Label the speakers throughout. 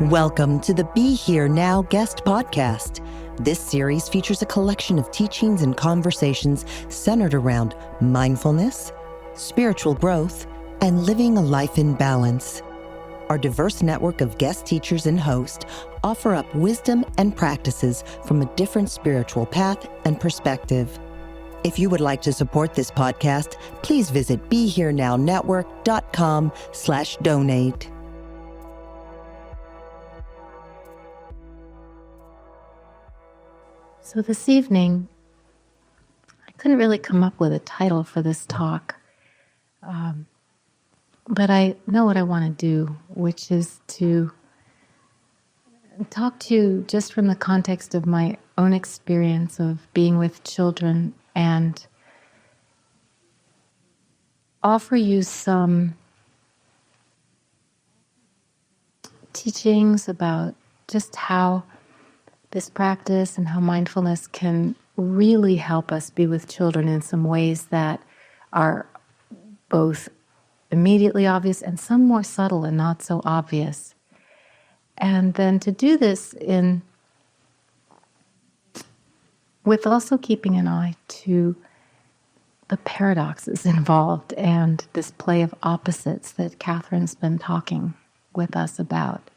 Speaker 1: Welcome to the Be Here Now Guest Podcast. This series features a collection of teachings and conversations centered around mindfulness, spiritual growth, and living a life in balance. Our diverse network of guest teachers and hosts offer up wisdom and practices from a different spiritual path and perspective. If you would like to support this podcast, please visit BeHereNowNetwork.com/donate.
Speaker 2: So this evening, I couldn't really come up with a title for this talk, but I know what I want to do, which is to talk to you just from the context of my own experience of being with children and offer you some teachings about just how this practice and how mindfulness can really help us be with children in some ways that are both immediately obvious and some more subtle and not so obvious. And then to do this with also keeping an eye to the paradoxes involved and this play of opposites that Catherine's been talking with us about.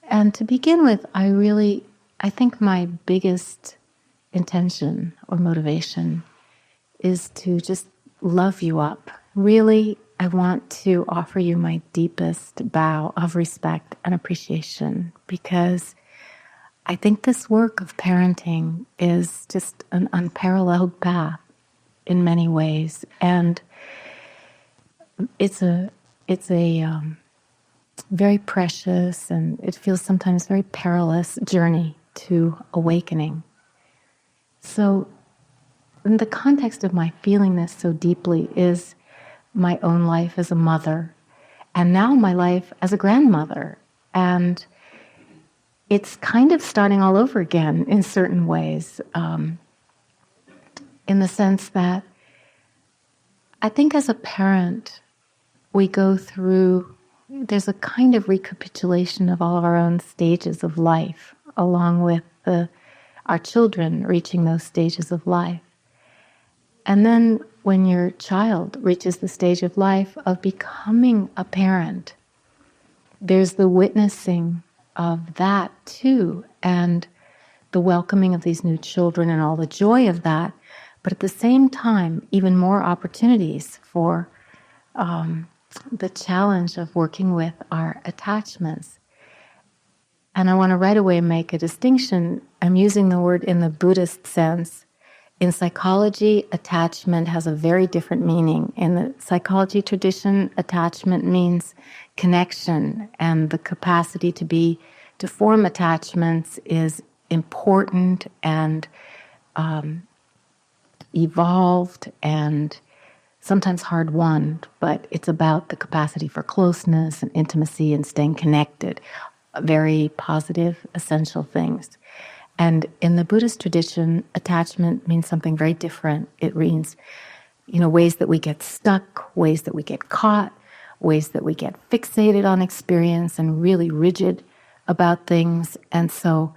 Speaker 2: And to begin with, I think my biggest intention or motivation is to just love you up. Really, I want to offer you my deepest bow of respect and appreciation, because I think this work of parenting is just an unparalleled path in many ways. And it's a very precious, and it feels sometimes very perilous journey to awakening. So in the context of my feeling this so deeply is my own life as a mother, and now my life as a grandmother. And it's kind of starting all over again in certain ways, in the sense that I think as a parent, we go through, there's a kind of recapitulation of all of our own stages of life, along with our children reaching those stages of life. And then when your child reaches the stage of life of becoming a parent, there's the witnessing of that too, and the welcoming of these new children and all the joy of that. But at the same time, even more opportunities for the challenge of working with our attachments. And I want to right away make a distinction. I'm using the word in the Buddhist sense. In psychology, attachment has a very different meaning. In the psychology tradition, attachment means connection, and the capacity to form attachments is important and evolved and sometimes hard-won, but it's about the capacity for closeness and intimacy and staying connected. Very positive, essential things. And in the Buddhist tradition, attachment means something very different. It means, ways that we get stuck, ways that we get caught, ways that we get fixated on experience and really rigid about things. And so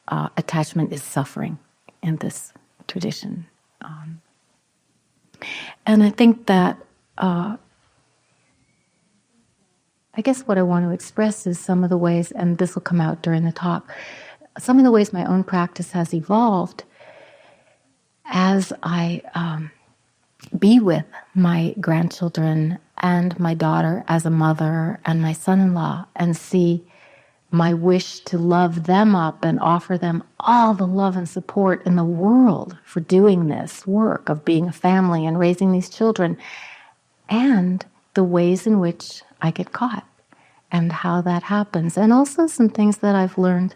Speaker 2: attachment is suffering in this tradition. And I think that I guess what I want to express is some of the ways, and this will come out during the talk, some of the ways my own practice has evolved as I be with my grandchildren and my daughter as a mother and my son-in-law, and see my wish to love them up and offer them all the love and support in the world for doing this work of being a family and raising these children, and the ways in which I get caught and how that happens. And also some things that I've learned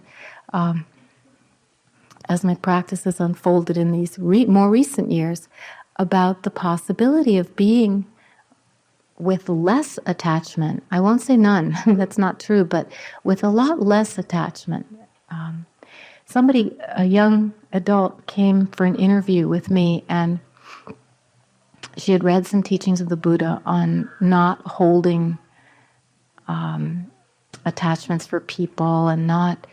Speaker 2: as my practice has unfolded in these more recent years about the possibility of being with less attachment. I won't say none, that's not true, but with a lot less attachment. A young adult, came for an interview with me, and she had read some teachings of the Buddha on not holding attachments for people and not,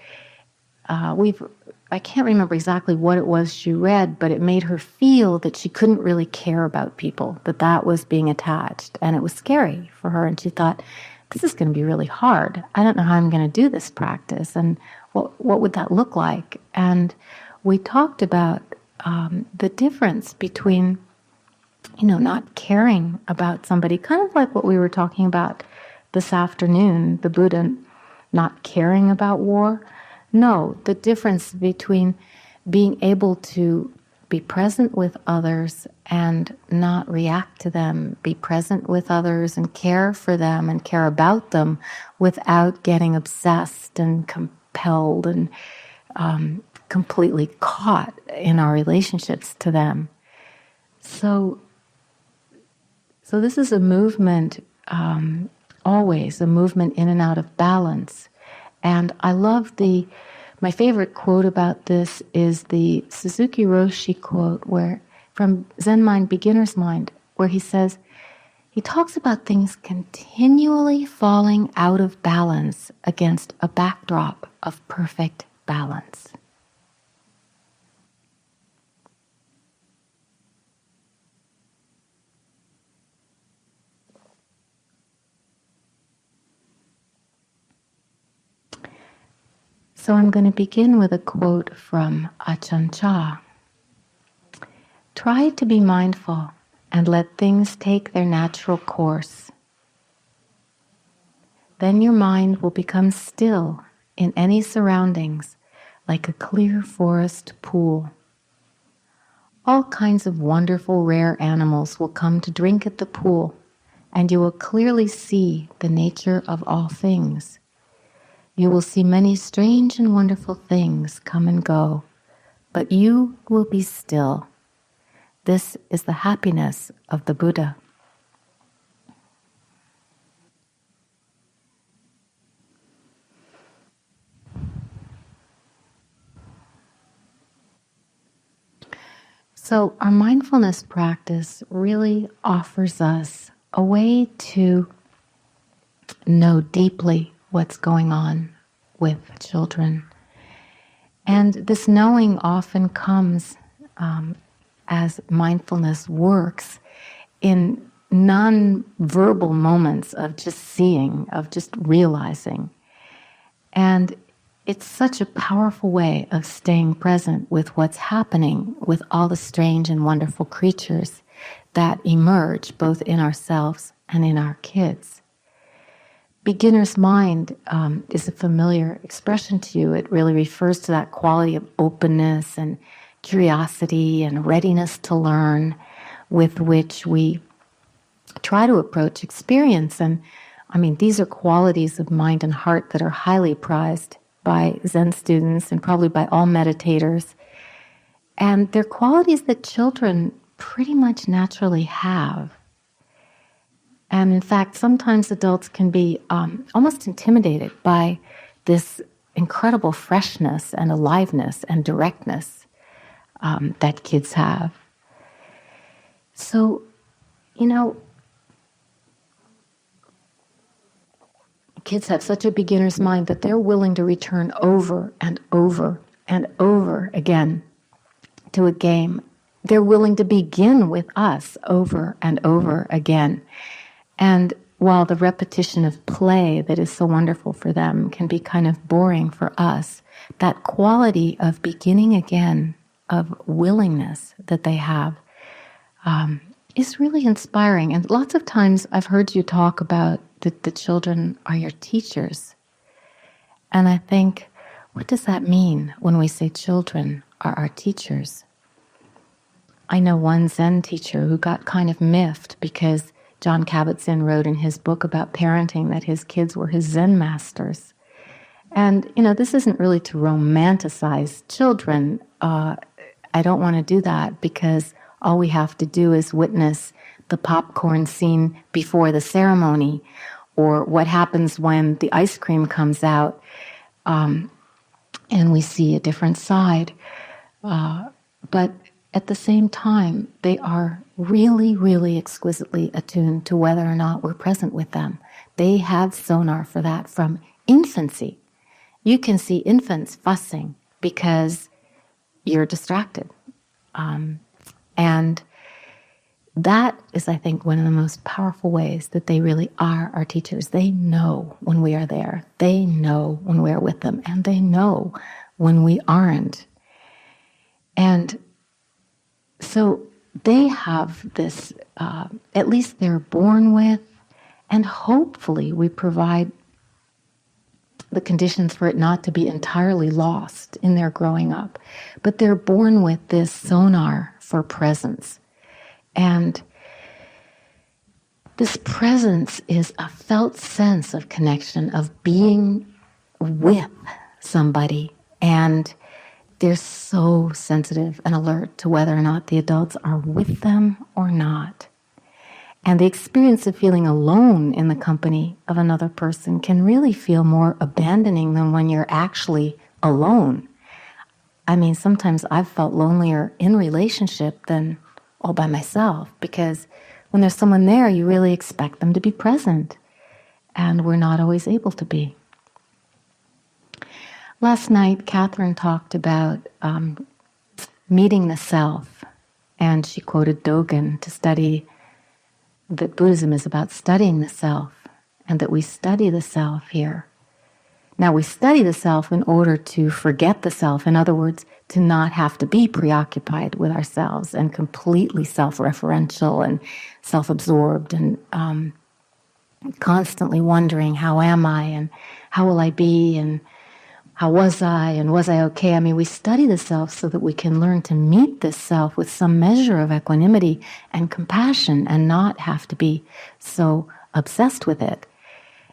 Speaker 2: I can't remember exactly what it was she read, but it made her feel that she couldn't really care about people, that was being attached. And it was scary for her. And she thought, this is going to be really hard. I don't know how I'm going to do this practice. And what would that look like? And we talked about the difference between, not caring about somebody, kind of like what we were talking about this afternoon, the Buddha not caring about war. No, the difference between being able to be present with others and not react to them, be present with others and care for them and care about them without getting obsessed and compelled and completely caught in our relationships to them. So this is a movement, always a movement in and out of balance. And I love my favorite quote about this is the Suzuki Roshi quote from Zen Mind, Beginner's Mind, where he talks about things continually falling out of balance against a backdrop of perfect balance. So I'm going to begin with a quote from Ajahn Chah. Try to be mindful and let things take their natural course. Then your mind will become still in any surroundings like a clear forest pool. All kinds of wonderful rare animals will come to drink at the pool, and you will clearly see the nature of all things. You will see many strange and wonderful things come and go, but you will be still. This is the happiness of the Buddha. So our mindfulness practice really offers us a way to know deeply what's going on with children. And this knowing often comes as mindfulness works in non-verbal moments of just seeing, of just realizing. And it's such a powerful way of staying present with what's happening with all the strange and wonderful creatures that emerge both in ourselves and in our kids. Beginner's mind is a familiar expression to you. It really refers to that quality of openness and curiosity and readiness to learn with which we try to approach experience. And I mean, these are qualities of mind and heart that are highly prized by Zen students and probably by all meditators. And they're qualities that children pretty much naturally have. And in fact, sometimes adults can be almost intimidated by this incredible freshness and aliveness and directness that kids have. So, kids have such a beginner's mind that they're willing to return over and over and over again to a game. They're willing to begin with us over and over again. And while the repetition of play that is so wonderful for them can be kind of boring for us, that quality of beginning again, of willingness that they have, is really inspiring. And lots of times I've heard you talk about that the children are your teachers. And I think, what does that mean when we say children are our teachers? I know one Zen teacher who got kind of miffed because John Kabat-Zinn wrote in his book about parenting that his kids were his Zen masters. And, this isn't really to romanticize children. I don't want to do that because all we have to do is witness the popcorn scene before the ceremony or what happens when the ice cream comes out and we see a different side. But at the same time, they are really, really exquisitely attuned to whether or not we're present with them. They have sonar for that from infancy. You can see infants fussing because you're distracted. And that is, I think, one of the most powerful ways that they really are our teachers. They know when we are there. They know when we are with them. And they know when we aren't. And so they have this, at least they're born with, and hopefully we provide the conditions for it not to be entirely lost in their growing up. But they're born with this sonar for presence. And this presence is a felt sense of connection, of being with somebody. And they're so sensitive and alert to whether or not the adults are with them or not. And the experience of feeling alone in the company of another person can really feel more abandoning than when you're actually alone. I mean, sometimes I've felt lonelier in relationship than all by myself, because when there's someone there, you really expect them to be present, and we're not always able to be. Last night, Catherine talked about meeting the self, and she quoted Dogen to study that Buddhism is about studying the self, and that we study the self here. Now, we study the self in order to forget the self. In other words, to not have to be preoccupied with ourselves and completely self-referential and self-absorbed and constantly wondering, how am I, and how will I be, and how was I, and was I okay? I mean, we study the self so that we can learn to meet this self with some measure of equanimity and compassion and not have to be so obsessed with it.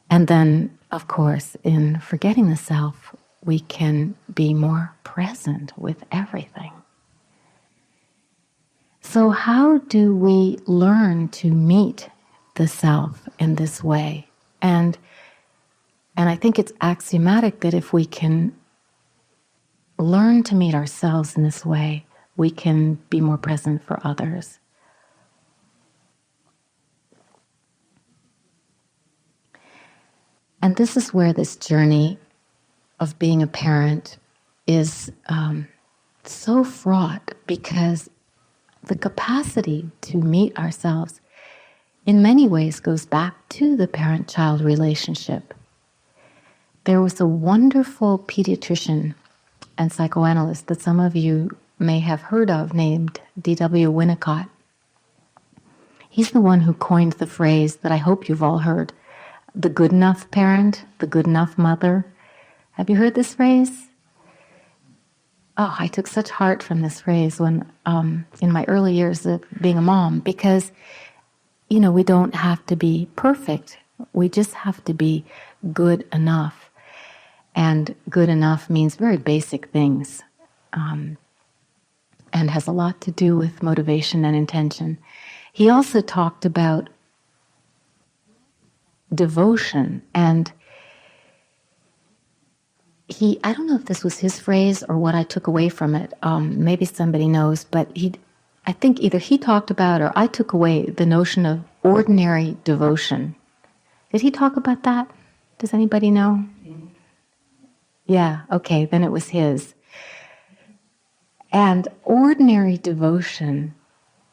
Speaker 2: And then, of course, in forgetting the self, we can be more present with everything. So how do we learn to meet the self in this way? And I think it's axiomatic that if we can learn to meet ourselves in this way, we can be more present for others. And this is where this journey of being a parent is so fraught, because the capacity to meet ourselves in many ways goes back to the parent-child relationship. There was a wonderful pediatrician and psychoanalyst that some of you may have heard of named D.W. Winnicott. He's the one who coined the phrase that I hope you've all heard, the good enough parent, the good enough mother. Have you heard this phrase? Oh, I took such heart from this phrase when in my early years of being a mom, because, you know, we don't have to be perfect. We just have to be good enough. And good enough means very basic things, and has a lot to do with motivation and intention. He also talked about devotion, and I don't know if this was his phrase or what I took away from it. Maybe somebody knows, but I think either he talked about or I took away the notion of ordinary devotion. Did he talk about that? Does anybody know? Yeah, okay, then it was his. And ordinary devotion,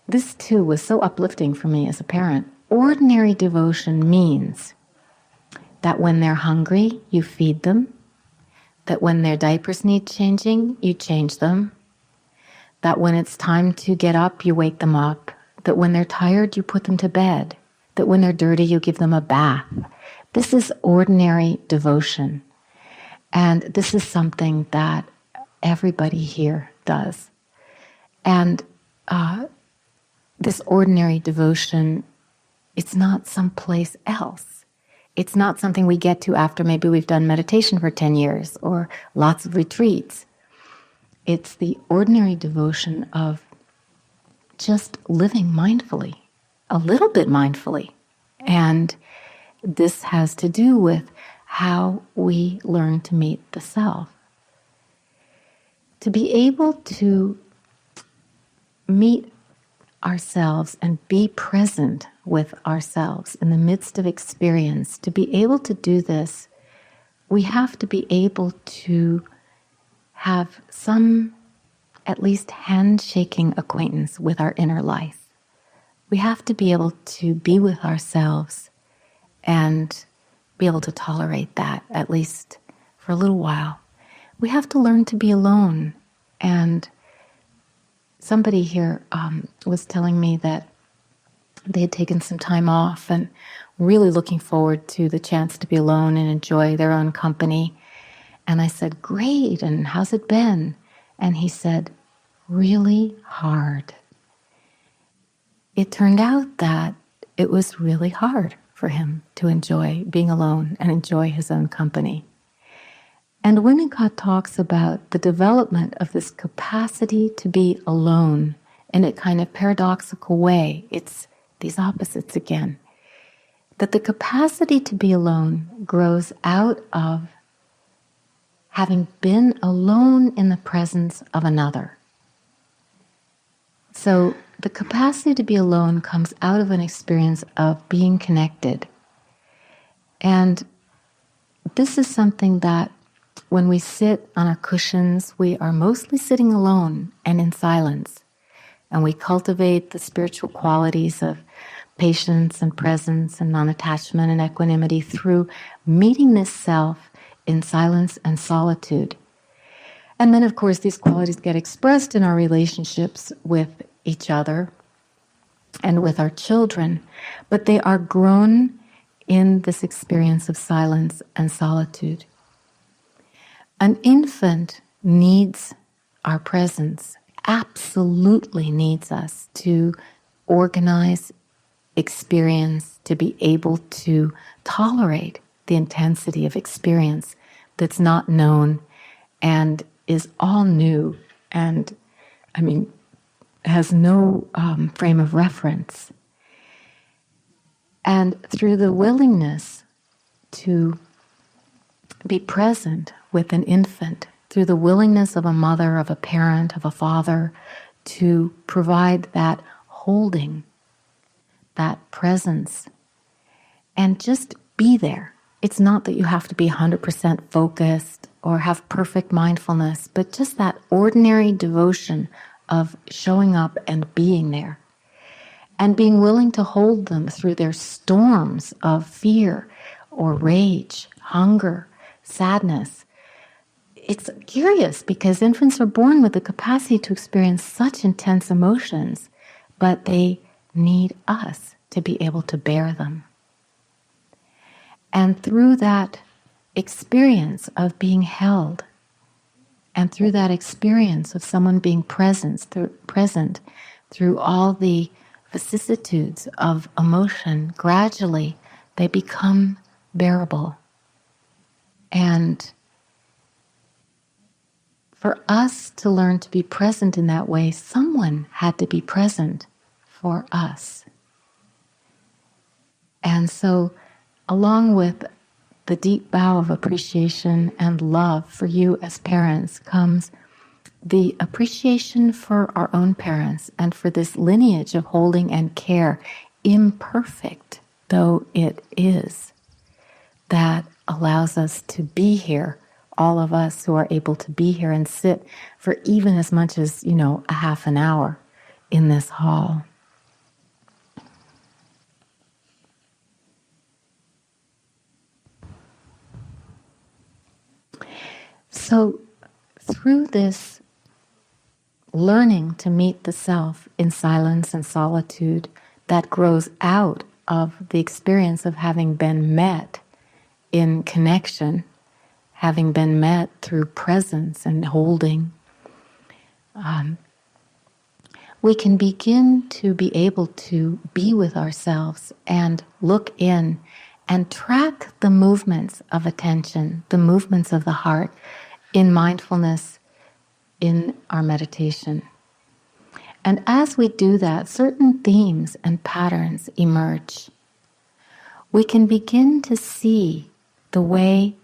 Speaker 2: this too was so uplifting for me as a parent. Ordinary devotion means that when they're hungry, you feed them, that when their diapers need changing, you change them, that when it's time to get up, you wake them up, that when they're tired, you put them to bed, that when they're dirty, you give them a bath. This is ordinary devotion. And this is something that everybody here does. And this ordinary devotion, it's not someplace else. It's not something we get to after maybe we've done meditation for 10 years or lots of retreats. It's the ordinary devotion of just living mindfully, a little bit mindfully. And this has to do with how we learn to meet the self. To be able to meet ourselves and be present with ourselves in the midst of experience, to be able to do this we have to be able to have some, at least handshaking acquaintance with our inner life. We have to be able to be with ourselves and be able to tolerate that, at least for a little while. We have to learn to be alone. And somebody here was telling me that they had taken some time off and really looking forward to the chance to be alone and enjoy their own company. And I said, great, and how's it been? And he said, really hard. It turned out that it was really hard for him to enjoy being alone and enjoy his own company. And Winnicott talks about the development of this capacity to be alone in a kind of paradoxical way. It's these opposites again. That the capacity to be alone grows out of having been alone in the presence of another. So the capacity to be alone comes out of an experience of being connected. And this is something that when we sit on our cushions, we are mostly sitting alone and in silence. And we cultivate the spiritual qualities of patience and presence and non-attachment and equanimity through meeting this self in silence and solitude. And then, of course, these qualities get expressed in our relationships with each other and with our children, but they are grown in this experience of silence and solitude. An infant needs our presence, absolutely needs us to organize, experience, to be able to tolerate the intensity of experience that's not known and is all new and, has no frame of reference. And through the willingness to be present with an infant, through the willingness of a mother, of a parent, of a father, to provide that holding, that presence, and just be there. It's not that you have to be 100% focused or have perfect mindfulness, but just that ordinary devotion of showing up and being there. And being willing to hold them through their storms of fear or rage, hunger, sadness. It's curious because infants are born with the capacity to experience such intense emotions, but they need us to be able to bear them. And through that experience of being held, and through that experience of someone being present through all the vicissitudes of emotion, gradually they become bearable. And for us to learn to be present in that way, someone had to be present for us. And so, along with the deep bow of appreciation and love for you as parents comes the appreciation for our own parents and for this lineage of holding and care, imperfect though it is, that allows us to be here, all of us who are able to be here and sit for even as much as, a half an hour in this hall. So through this learning to meet the self in silence and solitude that grows out of the experience of having been met in connection, having been met through presence and holding, we can begin to be able to be with ourselves and look in and track the movements of attention, the movements of the heart in mindfulness, in our meditation. And as we do that, certain themes and patterns emerge. We can begin to see the way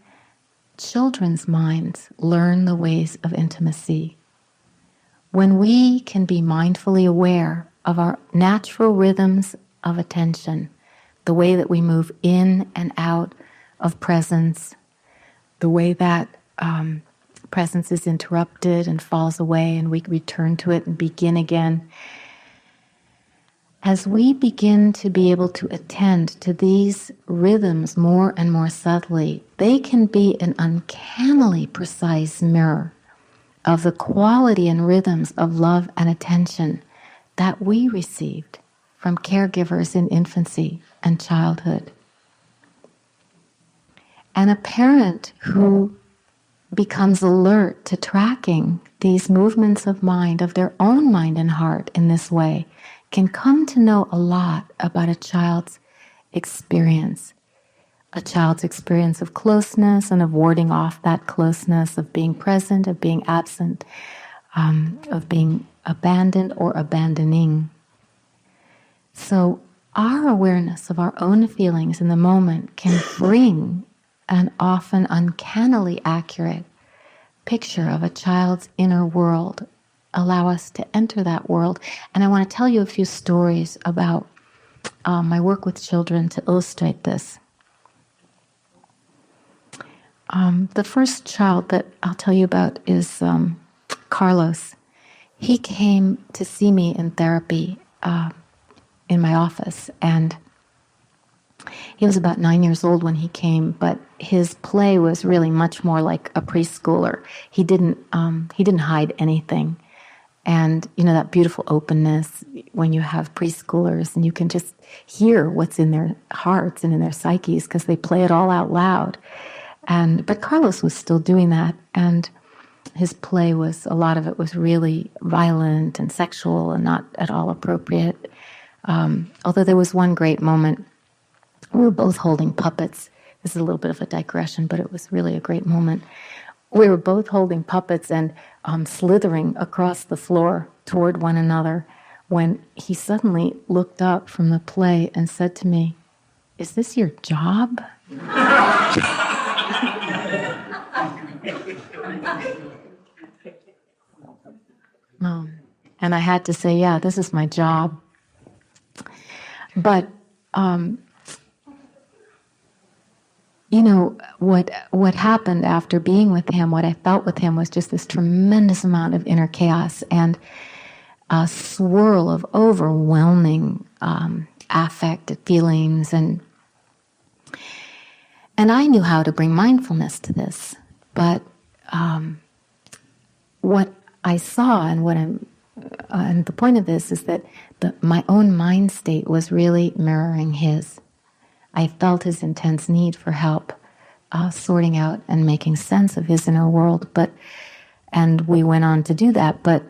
Speaker 2: children's minds learn the ways of intimacy. When we can be mindfully aware of our natural rhythms of attention, the way that we move in and out of presence, the way that presence is interrupted and falls away, and we return to it and begin again. As we begin to be able to attend to these rhythms more and more subtly, they can be an uncannily precise mirror of the quality and rhythms of love and attention that we received from caregivers in infancy and childhood. And a parent who becomes alert to tracking these movements of mind, of their own mind and heart in this way, can come to know a lot about a child's experience of closeness and of warding off that closeness, of being present, of being absent, of being abandoned or abandoning. So our awareness of our own feelings in the moment can bring an often uncannily accurate picture of a child's inner world, allow us to enter that world. And I want to tell you a few stories about my work with children to illustrate this. The first child that I'll tell you about is Carlos. He came to see me in therapy in my office, and he was about 9 years old when he came, but his play was really much more like a preschooler. He didn't hide anything. And, you know, that beautiful openness when you have preschoolers and you can just hear what's in their hearts and in their psyches because they play it all out loud. But Carlos was still doing that, and his play a lot of it was really violent and sexual and not at all appropriate. Although there was one great moment, we were both holding puppets. This is a little bit of a digression, but it was really a great moment. We were both holding puppets and slithering across the floor toward one another when he suddenly looked up from the play and said to me, "Is this your job?" And I had to say, yeah, this is my job. But you know, what happened after being with him, what I felt with him was just this tremendous amount of inner chaos and a swirl of overwhelming affect, feelings, and I knew how to bring mindfulness to this, but what I saw and the point of this is that my own mind state was really mirroring his. I felt his intense need for help sorting out and making sense of his inner world, and we went on to do that. But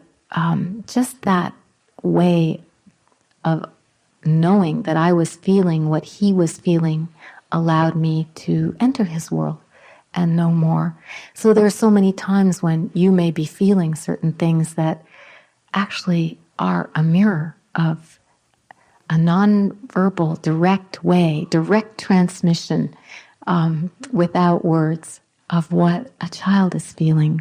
Speaker 2: just that way of knowing that I was feeling what he was feeling allowed me to enter his world and know more. So there are so many times when you may be feeling certain things that actually are a mirror of a nonverbal, direct transmission without words of what a child is feeling,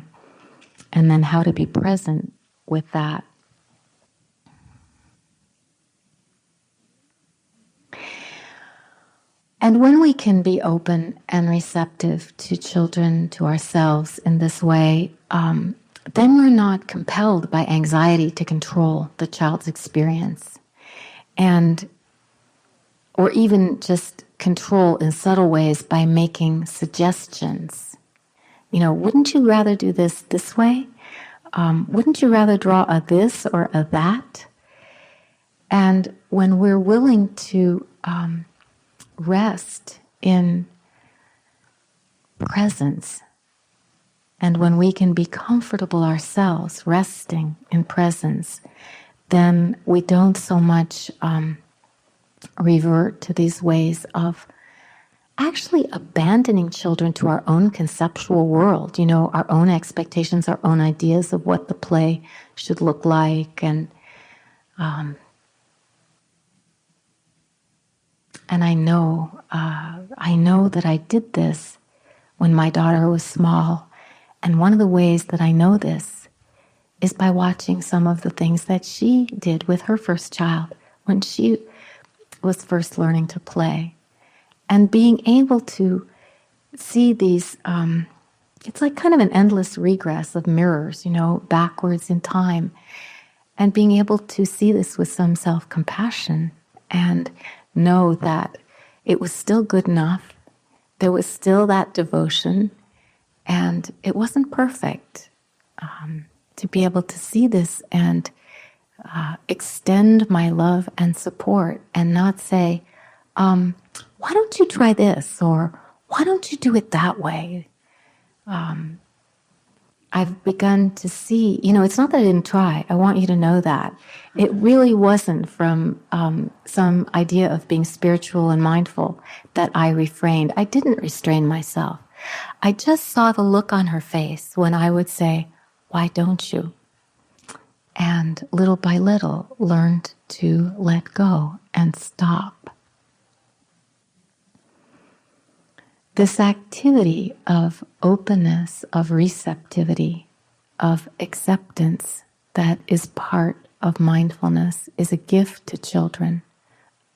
Speaker 2: and then how to be present with that. And when we can be open and receptive to children, to ourselves in this way, then we're not compelled by anxiety to control the child's experience. Or even just control in subtle ways by making suggestions. You know, wouldn't you rather do this way? Wouldn't you rather draw a this or a that? And when we're willing to rest in presence, and when we can be comfortable ourselves resting in presence, then we don't so much revert to these ways of actually abandoning children to our own conceptual world, you know, our own expectations, our own ideas of what the play should look like. And I know that I did this when my daughter was small. And one of the ways that I know this is by watching some of the things that she did with her first child when she was first learning to play. And being able to see these it's like kind of an endless regress of mirrors, backwards in time. And being able to see this with some self-compassion and know that it was still good enough, there was still that devotion, and it wasn't perfect. To be able to see this and extend my love and support and not say, why don't you try this? Or why don't you do it that way? I've begun to see, it's not that I didn't try. I want you to know that. It really wasn't from some idea of being spiritual and mindful that I refrained. I didn't restrain myself. I just saw the look on her face when I would say, why don't you? And little by little learned to let go and stop. This activity of openness, of receptivity, of acceptance that is part of mindfulness is a gift to children,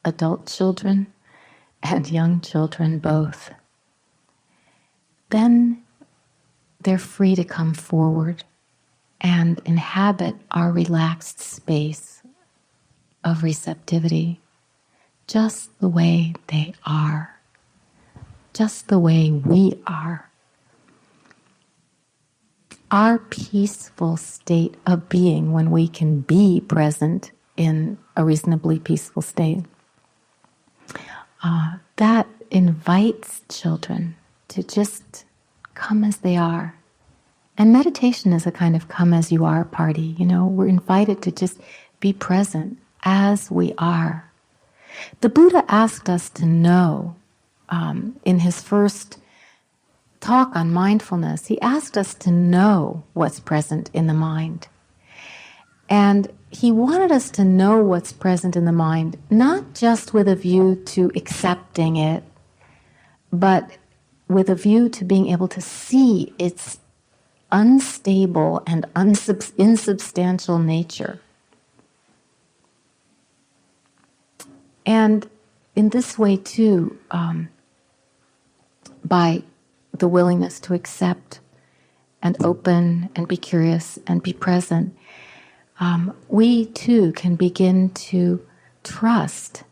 Speaker 2: adult children and young children both. Then they're free to come forward and inhabit our relaxed space of receptivity, just the way they are, just the way we are. Our peaceful state of being, when we can be present in a reasonably peaceful state, that invites children to just come as they are. And meditation is a kind of come as you are party. We're invited to just be present as we are. The Buddha asked us to know, in his first talk on mindfulness, he asked us to know what's present in the mind. And he wanted us to know what's present in the mind, not just with a view to accepting it, but with a view to being able to see its unstable and insubstantial nature. And in this way, too, by the willingness to accept and open and be curious and be present, we, too, can begin to trust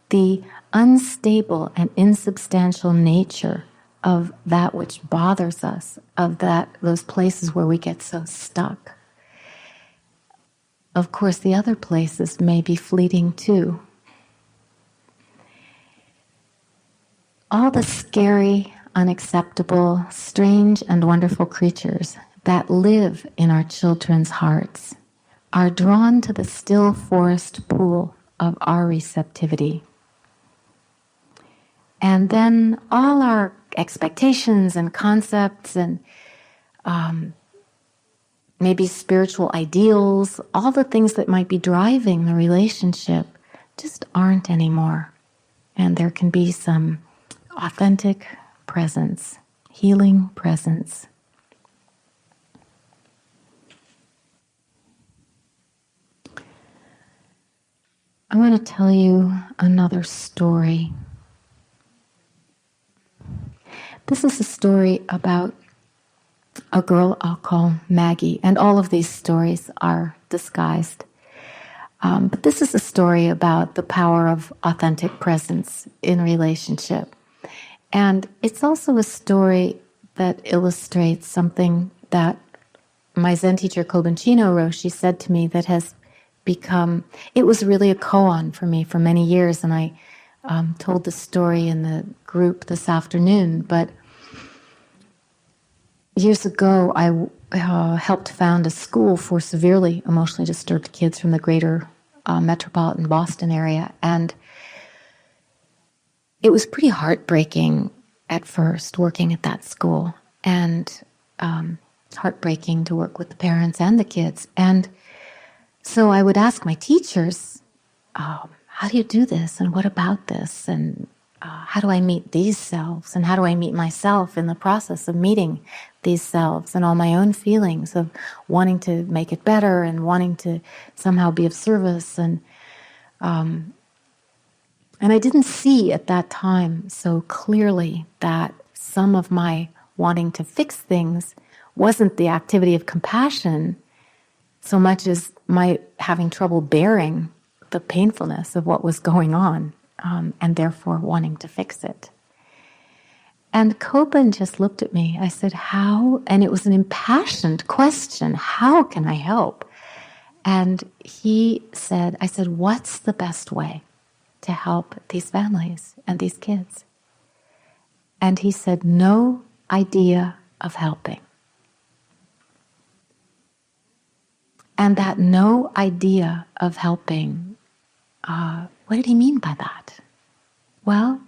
Speaker 2: the unstable and insubstantial nature of that which bothers us, of those places where we get so stuck. Of course, the other places may be fleeting too. All the scary, unacceptable, strange, and wonderful creatures that live in our children's hearts are drawn to the still forest pool of our receptivity. And then all our expectations and concepts and maybe spiritual ideals, all the things that might be driving the relationship just aren't anymore. And there can be some authentic presence, healing presence. I'm going to tell you another story. This is a story about a girl I'll call Maggie, and all of these stories are disguised. But this is a story about the power of authentic presence in relationship. And it's also a story that illustrates something that my Zen teacher Kobun Chino Roshi said to me that has become, it was really a koan for me for many years, and I told the story in the group this afternoon. But years ago, I helped found a school for severely emotionally disturbed kids from the greater metropolitan Boston area, and it was pretty heartbreaking at first working at that school, and heartbreaking to work with the parents and the kids. And so I would ask my teachers, how do you do this? And what about this? And how do I meet these selves? And how do I meet myself in the process of meeting these selves and all my own feelings of wanting to make it better and wanting to somehow be of service? And I didn't see at that time so clearly that some of my wanting to fix things wasn't the activity of compassion so much as my having trouble bearing the painfulness of what was going on, and therefore wanting to fix it. And Coben just looked at me. I said, how? And it was an impassioned question. How can I help? And he said, I said, what's the best way to help these families and these kids? And he said, no idea of helping. And that no idea of helping, what did he mean by that? Well,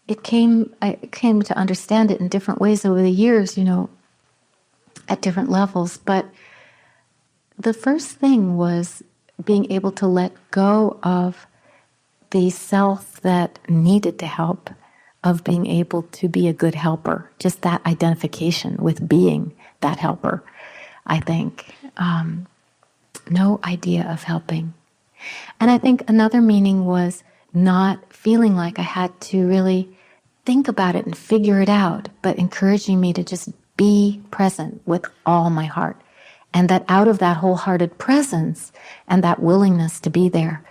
Speaker 2: I came to understand it in different ways over the years, at different levels. But the first thing was being able to let go of the self that needed to help, of being able to be a good helper, just that identification with being that helper, I think. No idea of helping. And I think another meaning was not feeling like I had to really think about it and figure it out, but encouraging me to just be present with all my heart. And that out of that wholehearted presence and that willingness to be there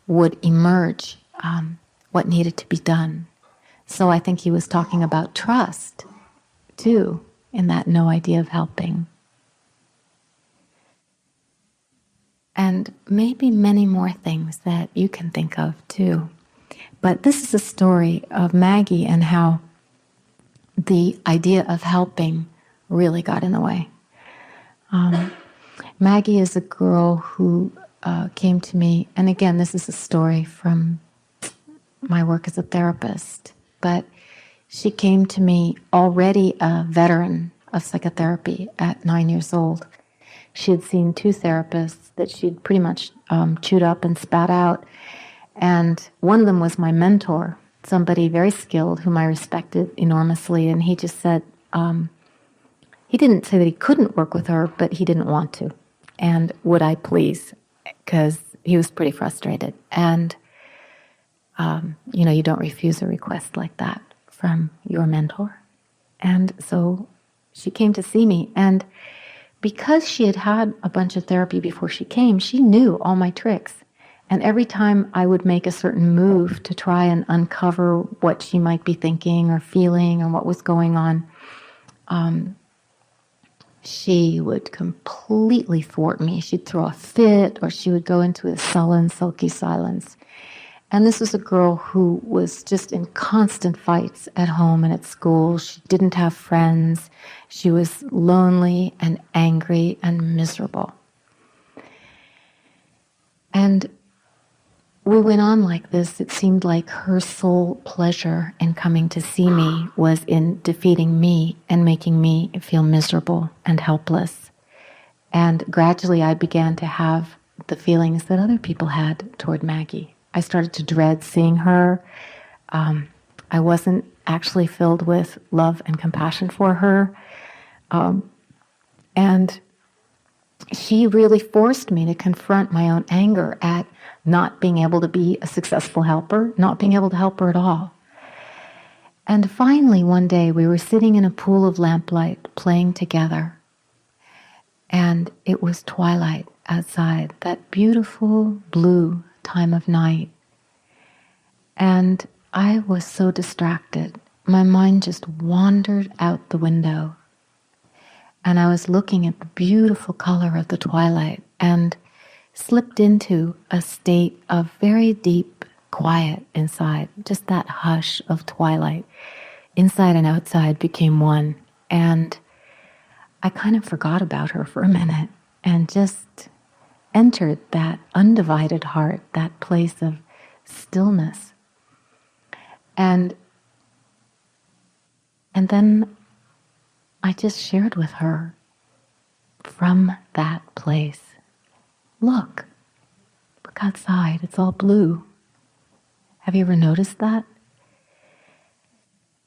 Speaker 2: would emerge what needed to be done. So I think he was talking about trust, too, in that no idea of helping. And maybe many more things that you can think of, too. But this is a story of Maggie and how the idea of helping really got in the way. Maggie is a girl who came to me, and again, this is a story from my work as a therapist, but she came to me already a veteran of psychotherapy at 9 years old. She had seen 2 therapists that she'd pretty much chewed up and spat out, and one of them was my mentor, somebody very skilled whom I respected enormously, and he just said, he didn't say that he couldn't work with her, but he didn't want to. And would I please? Because he was pretty frustrated. And, you don't refuse a request like that from your mentor. And so she came to see me. And because she had had a bunch of therapy before she came, she knew all my tricks. And every time I would make a certain move to try and uncover what she might be thinking or feeling or what was going on, she would completely thwart me. She'd throw a fit, or she would go into a sullen, sulky silence. And this was a girl who was just in constant fights at home and at school. She didn't have friends. She was lonely and angry and miserable. And we went on like this. It seemed like her sole pleasure in coming to see me was in defeating me and making me feel miserable and helpless. And gradually I began to have the feelings that other people had toward Maggie. I started to dread seeing her. I wasn't actually filled with love and compassion for her. And she really forced me to confront my own anger at not being able to be a successful helper, not being able to help her at all. And finally, one day, we were sitting in a pool of lamplight playing together. And it was twilight outside, that beautiful blue time of night. And I was so distracted. My mind just wandered out the window. And I was looking at the beautiful color of the twilight and slipped into a state of very deep quiet inside. Just that hush of twilight. Inside and outside became one. And I kind of forgot about her for a minute and just entered that undivided heart, that place of stillness. And then I just shared with her from that place. Look outside, it's all blue. Have you ever noticed that?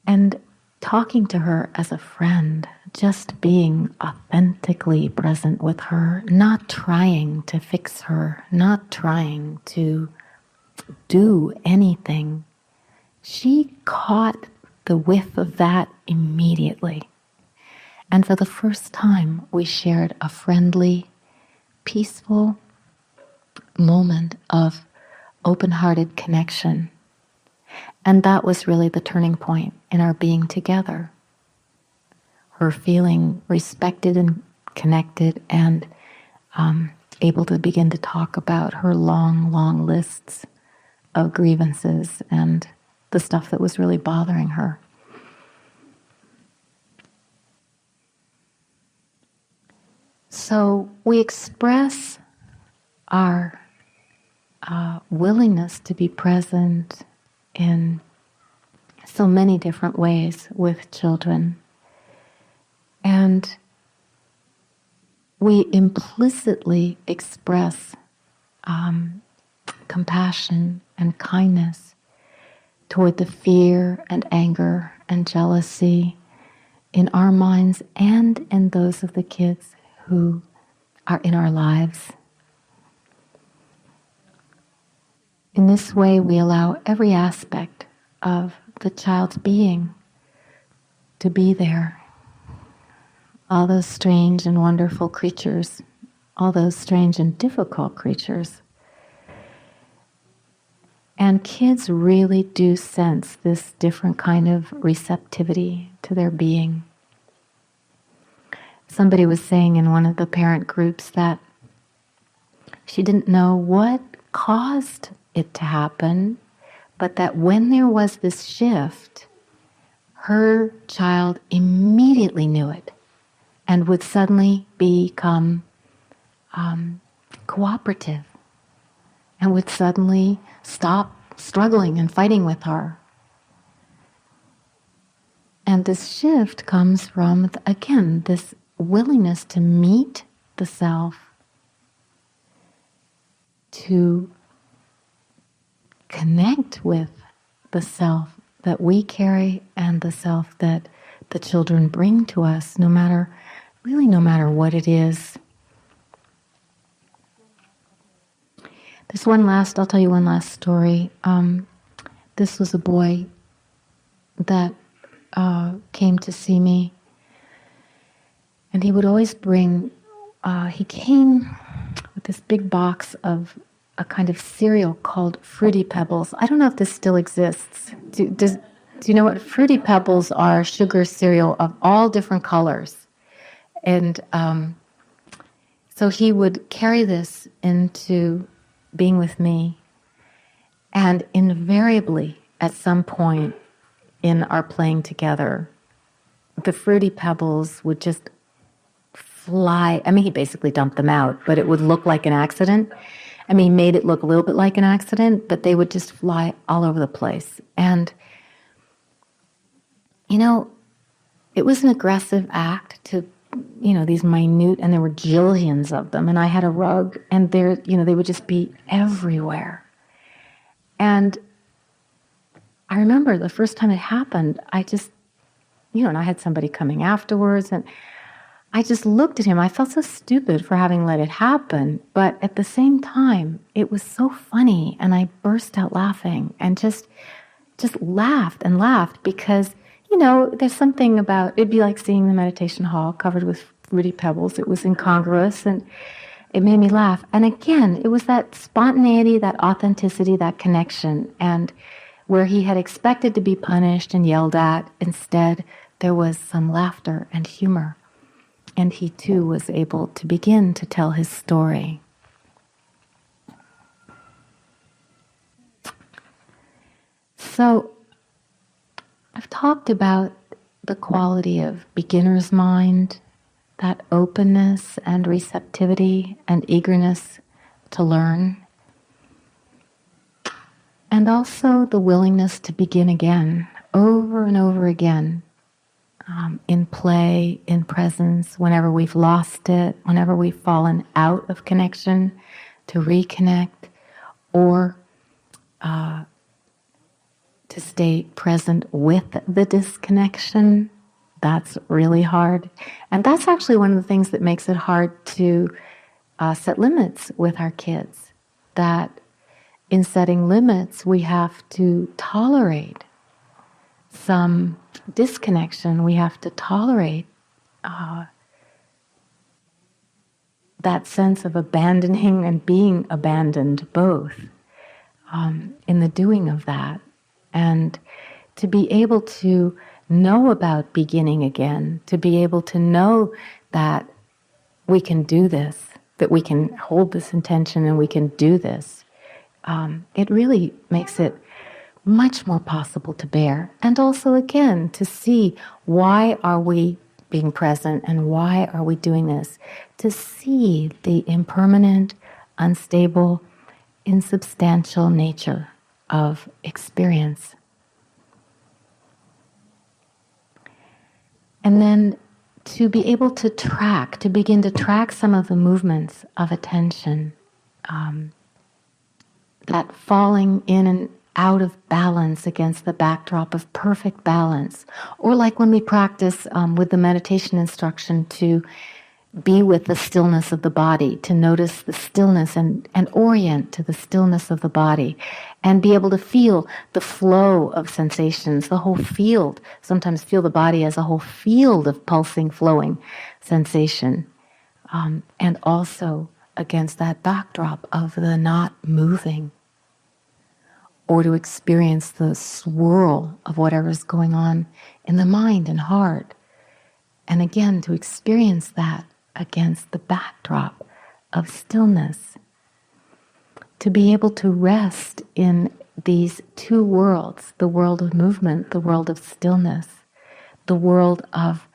Speaker 2: And talking to her as a friend, just being authentically present with her, not trying to fix her, not trying to do anything. She caught the width of that immediately. And for the first time, we shared a friendly, peaceful moment of open-hearted connection. And that was really the turning point in our being together. Her feeling respected and connected and able to begin to talk about her long, long lists of grievances and the stuff that was really bothering her. So we express our willingness to be present in so many different ways with children. And we implicitly express compassion and kindness toward the fear and anger and jealousy in our minds and in those of the kids who are in our lives. In this way, we allow every aspect of the child's being to be there. All those strange and wonderful creatures, all those strange and difficult creatures. And kids really do sense this different kind of receptivity to their being. Somebody was saying in one of the parent groups that she didn't know what caused it to happen, but that when there was this shift, her child immediately knew it and would suddenly become cooperative and would suddenly stop struggling and fighting with her. And this shift comes from, again, this willingness to meet the self, to connect with the self that we carry and the self that the children bring to us, no matter what it is. I'll tell you one last story. This was a boy that came to see me. And he would always bring, he came with this big box of a kind of cereal called Fruity Pebbles. I don't know if this still exists. Do you know what Fruity Pebbles are? Sugar cereal of all different colors. And so he would carry this into being with me. And invariably, at some point in our playing together, the Fruity Pebbles would just fly. I mean, he basically dumped them out, but it would look like an accident. I mean, he made it look a little bit like an accident, but they would just fly all over the place. And, it was an aggressive act to, these minute, and there were jillions of them, and I had a rug, and they would just be everywhere. And I remember the first time it happened, I just, and I had somebody coming afterwards, and I just looked at him. I felt so stupid for having let it happen, but at the same time, it was so funny, and I burst out laughing and just laughed and laughed because, there's something about, it'd be like seeing the meditation hall covered with Fruity Pebbles. It was incongruous, and it made me laugh. And again, it was that spontaneity, that authenticity, that connection, and where he had expected to be punished and yelled at, instead, there was some laughter and humor. And he too was able to begin to tell his story. So, I've talked about the quality of beginner's mind, that openness and receptivity and eagerness to learn, and also the willingness to begin again, over and over again, in play, in presence, whenever we've lost it, whenever we've fallen out of connection, to reconnect, or to stay present with the disconnection. That's really hard. And that's actually one of the things that makes it hard to set limits with our kids. That in setting limits, we have to tolerate some disconnection, we have to tolerate that sense of abandoning and being abandoned both in the doing of that. And to be able to know about beginning again, to be able to know that we can do this, that we can hold this intention and we can do this, it really makes it much more possible to bear. And also, again, to see why are we being present and why are we doing this? To see the impermanent, unstable, insubstantial nature of experience. And then to be able to begin to track some of the movements of attention, that falling in and out of balance against the backdrop of perfect balance. Or like when we practice with the meditation instruction to be with the stillness of the body, to notice the stillness and orient to the stillness of the body, and be able to feel the flow of sensations, the whole field. Sometimes feel the body as a whole field of pulsing, flowing sensation. And also against that backdrop of the not moving, or to experience the swirl of whatever is going on in the mind and heart. And again, to experience that against the backdrop of stillness. To be able to rest in these two worlds, the world of movement, the world of stillness, the world of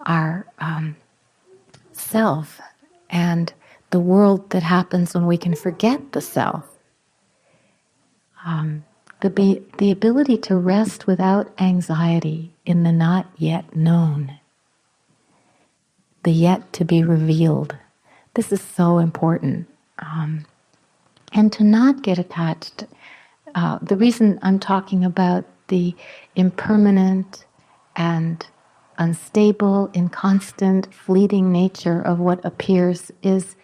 Speaker 2: our self, and the world that happens when we can forget the self. The ability to rest without anxiety in the not yet known, the yet to be revealed. This is so important. And to not get attached. The reason I'm talking about the impermanent and unstable, inconstant, fleeting nature of what appears is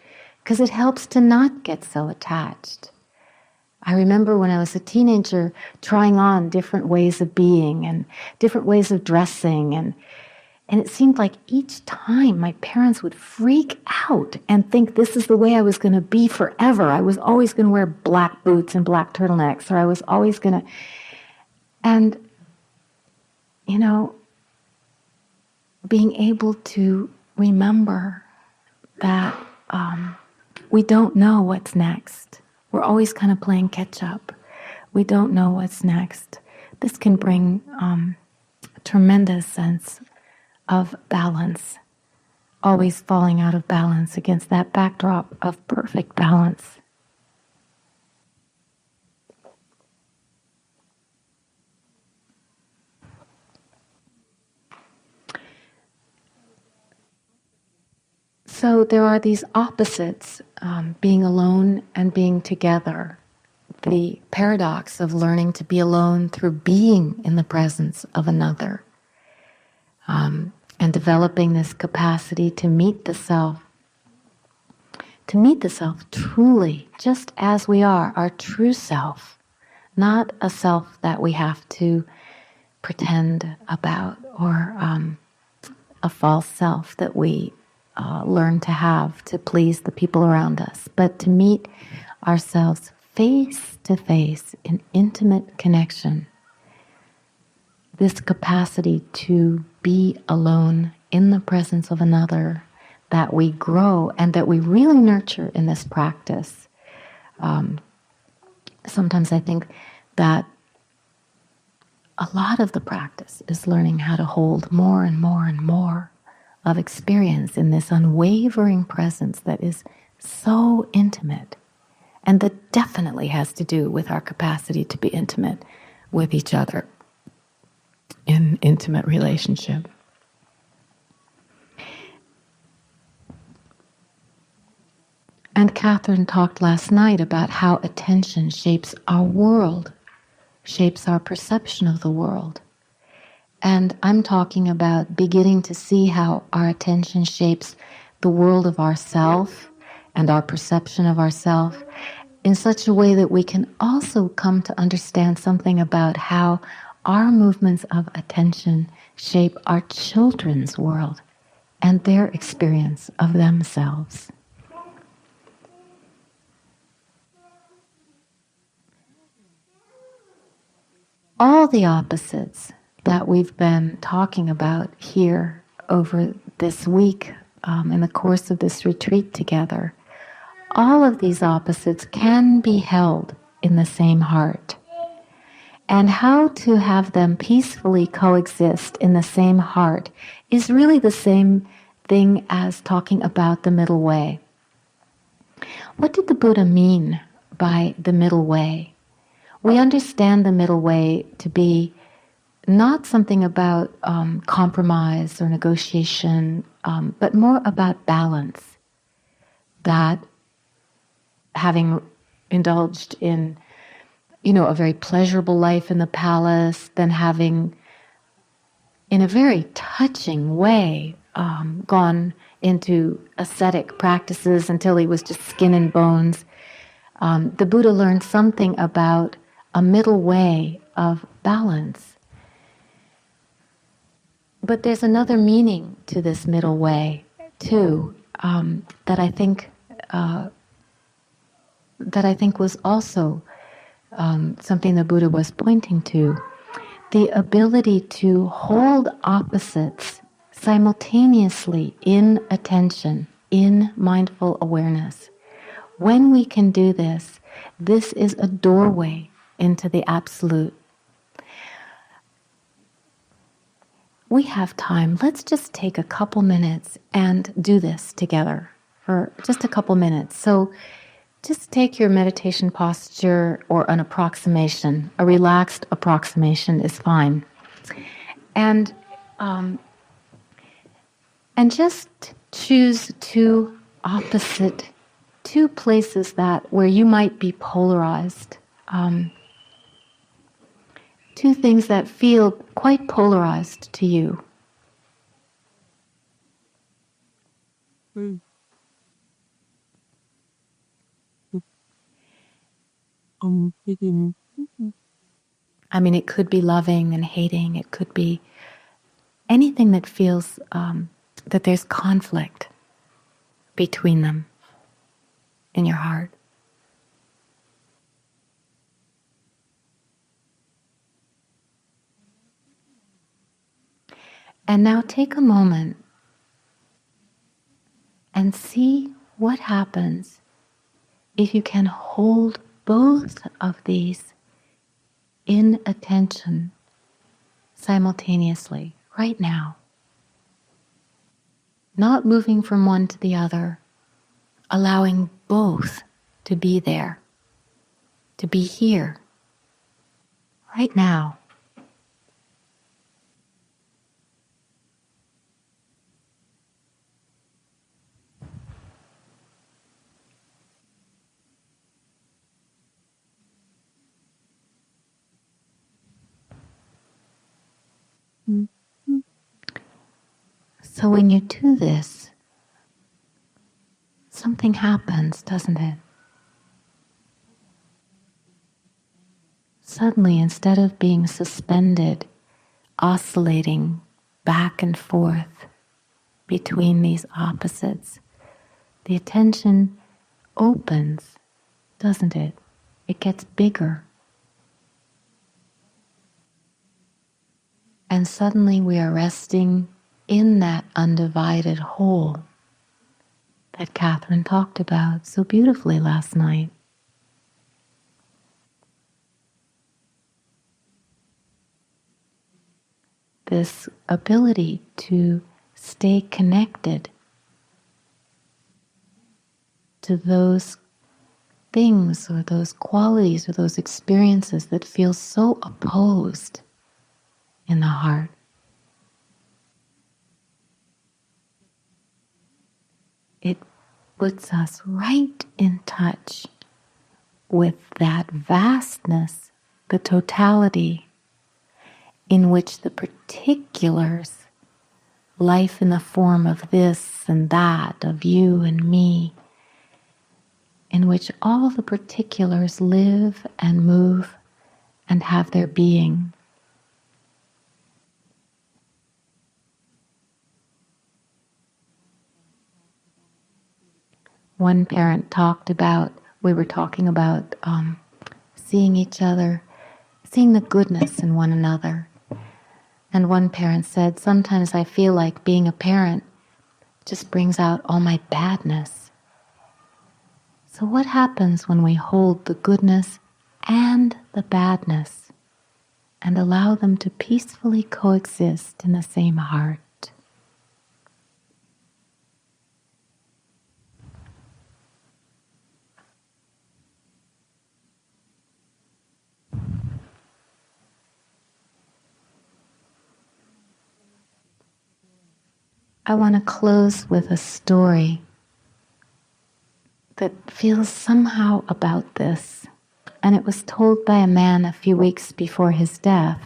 Speaker 2: because it helps to not get so attached. I remember when I was a teenager trying on different ways of being and different ways of dressing, and it seemed like each time my parents would freak out and think this is the way I was going to be forever. I was always going to wear black boots and black turtlenecks, or I was always going to... And, being able to remember that we don't know what's next. We're always kind of playing catch up. We don't know what's next. This can bring a tremendous sense of balance, always falling out of balance against that backdrop of perfect balance. So there are these opposites, being alone and being together. The paradox of learning to be alone through being in the presence of another. And developing this capacity to meet the self truly, just as we are, our true self, not a self that we have to pretend about, or a false self that we learn to have to please the people around us, but to meet ourselves face to face in intimate connection. This capacity to be alone in the presence of another that we grow and that we really nurture in this practice. Sometimes I think that a lot of the practice is learning how to hold more and more and more of experience in this unwavering presence that is so intimate, and that definitely has to do with our capacity to be intimate with each other in intimate relationship. And Catherine talked last night about how attention shapes our world, shapes our perception of the world. And I'm talking about beginning to see how our attention shapes the world of ourself and our perception of ourself in such a way that we can also come to understand something about how our movements of attention shape our children's world and their experience of themselves. All the opposites that we've been talking about here over this week in the course of this retreat together, all of these opposites can be held in the same heart. And how to have them peacefully coexist in the same heart is really the same thing as talking about the middle way. What did the Buddha mean by the middle way? We understand the middle way to be not something about compromise or negotiation, but more about balance. That having indulged in, a very pleasurable life in the palace, then having, in a very touching way, gone into ascetic practices until he was just skin and bones, the Buddha learned something about a middle way of balance. But there's another meaning to this middle way, too, that I think was also something the Buddha was pointing to. The ability to hold opposites simultaneously in attention, in mindful awareness. When we can do this, this is a doorway into the absolute. We have time. Let's just take a couple minutes and do this together for just a couple minutes. So just take your meditation posture or an approximation. A relaxed approximation is fine. And just choose two places where you might be polarized. Two things that feel quite polarized to you. I mean, it could be loving and hating. It could be anything that feels that there's conflict between them in your heart. And now take a moment and see what happens if you can hold both of these in attention simultaneously, right now. Not moving from one to the other, allowing both to be there, to be here, right now. So when you do this, something happens, doesn't it? Suddenly, instead of being suspended, oscillating back and forth between these opposites, the attention opens, doesn't it? It gets bigger. And suddenly we are resting in that undivided whole that Catherine talked about so beautifully last night. This ability to stay connected to those things or those qualities or those experiences that feel so opposed in the heart. It puts us right in touch with that vastness, the totality in which the particulars, life in the form of this and that, of you and me, in which all the particulars live and move and have their being. One parent we were talking about seeing each other, seeing the goodness in one another. And one parent said, sometimes I feel like being a parent just brings out all my badness. So what happens when we hold the goodness and the badness and allow them to peacefully coexist in the same heart? I want to close with a story that feels somehow about this. And it was told by a man a few weeks before his death.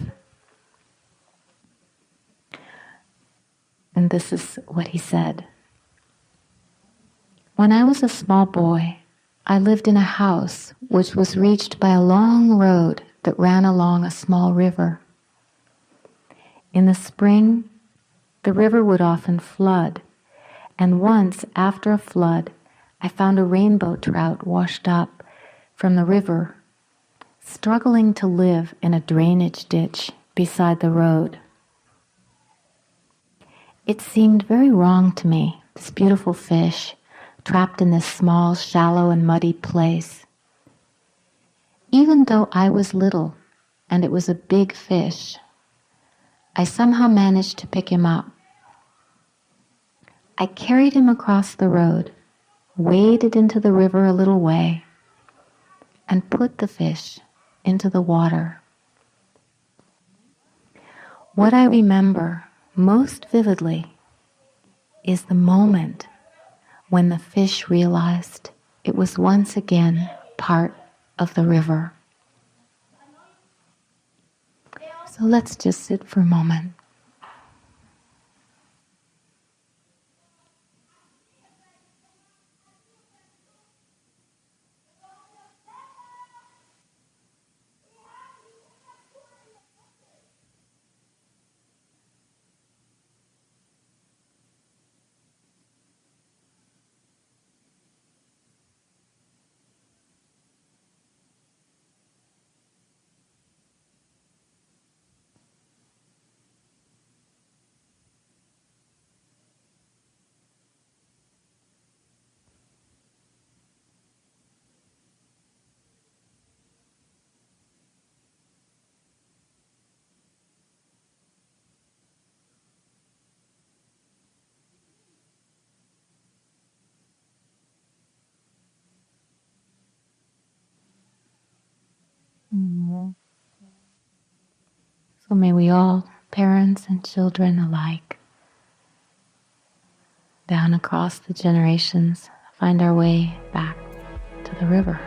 Speaker 2: And this is what he said. When I was a small boy, I lived in a house which was reached by a long road that ran along a small river. In the spring, the river would often flood, and once after a flood, I found a rainbow trout washed up from the river, struggling to live in a drainage ditch beside the road. It seemed very wrong to me, this beautiful fish, trapped in this small, shallow, and muddy place. Even though I was little, and it was a big fish, I somehow managed to pick him up. I carried him across the road, waded into the river a little way, and put the fish into the water. What I remember most vividly is the moment when the fish realized it was once again part of the river. So let's just sit for a moment. So may we all, parents and children alike, down across the generations, find our way back to the river.